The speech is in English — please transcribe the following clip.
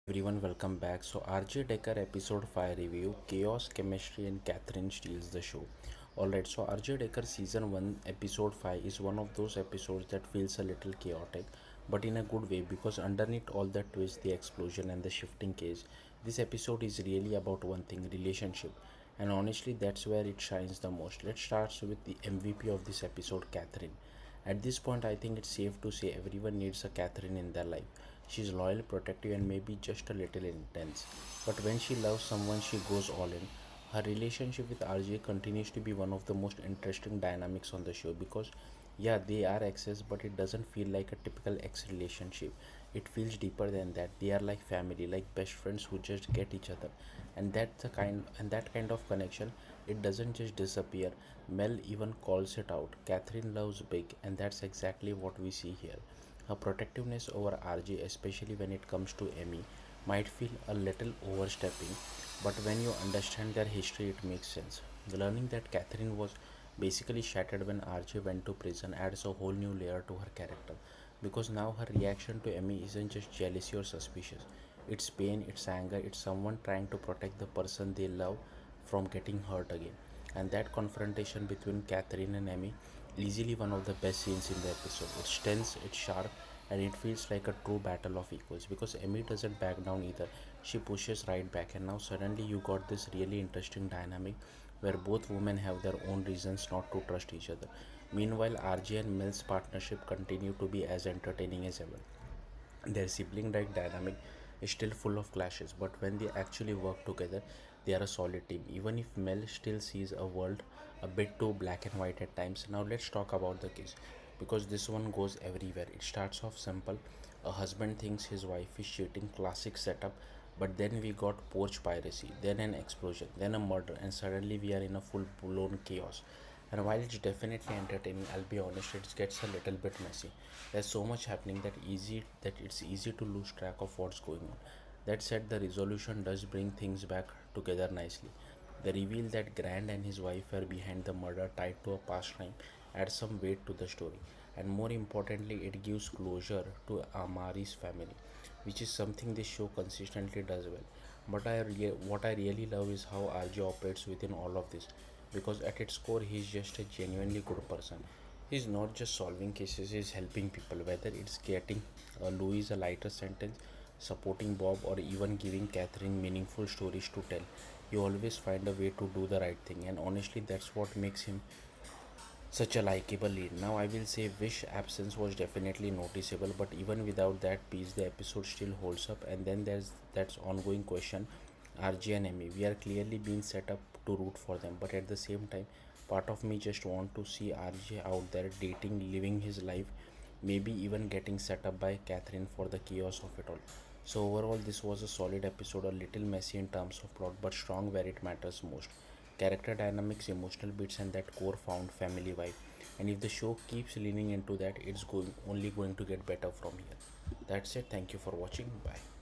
Everyone, welcome back. So, RJ Decker episode 5 review Chaos, Chemistry, and Catherine steals the show. Alright, so RJ Decker season 1 episode 5 is one of those episodes that feels a little chaotic, but in a good way because underneath all the twist, the explosion, and the shifting case, this episode is really about one thing relationship. And honestly, that's where it shines the most. Let's start with the MVP of this episode, Catherine. At this point, I think it's safe to say everyone needs a Catherine in their life. She's loyal, protective, and maybe just a little intense. But when she loves someone, she goes all in. Her relationship with RJ continues to be one of the most interesting dynamics on the show because, yeah, they are exes, but it doesn't feel like a typical ex relationship. It feels deeper than that. They are like family, like best friends who just get each other, and that kind of connection, it doesn't just disappear. Mel even calls it out. Catherine loves big, and that's exactly what we see here. Her protectiveness over RJ, especially when it comes to Emmy, might feel a little overstepping, but when you understand their history, it makes sense. Learning that Catherine was basically shattered when RJ went to prison adds a whole new layer to her character because now her reaction to Emmy isn't just jealousy or suspicious. It's pain, it's anger, it's someone trying to protect the person they love from getting hurt again. And that confrontation between Catherine and Emmy is easily one of the best scenes in the episode. It's tense, it's sharp, and it feels like a true battle of equals because Emmy doesn't back down either. She pushes right back, and now suddenly you got this really interesting dynamic where both women have their own reasons not to trust each other. Meanwhile, RJ and Mel's partnership continue to be as entertaining as ever. Their sibling like dynamic is still full of clashes, but when they actually work together, they are a solid team. Even if Mel still sees a world a bit too black and white at times. Now let's talk about the case because this one goes everywhere. It starts off simple. A husband thinks his wife is cheating, classic setup. But then we got porch piracy, then an explosion, then a murder, and suddenly we are in a full blown chaos. And while it's definitely entertaining, I'll be honest, it gets a little bit messy. There's so much happening that it's easy to lose track of what's going on. That said, the resolution does bring things back together nicely. The reveal that Grant and his wife were behind the murder tied to a past crime adds some weight to the story. And more importantly, it gives closure to Amari's family, which is something this show consistently does well. But what I really love is how RJ operates within all of this, because at its core, he's just a genuinely good person. He's not just solving cases; he's helping people. Whether it's getting Louis a lighter sentence, supporting Bob, or even giving Catherine meaningful stories to tell, he always find a way to do the right thing. And honestly, that's what makes him such a likable lead. Now, I will say Wish absence was definitely noticeable, but even without that piece, the episode still holds up. And then there's that ongoing question RJ and Emmy. We are clearly being set up to root for them, but at the same time, part of me just want to see RJ out there dating, living his life, maybe even getting set up by Catherine for the chaos of it all. So, overall, this was a solid episode, a little messy in terms of plot, but strong where it matters most. Character dynamics, emotional bits, and that core found family vibe. And if the show keeps leaning into that, it's only going to get better from here. That's it. Thank you for watching. Bye.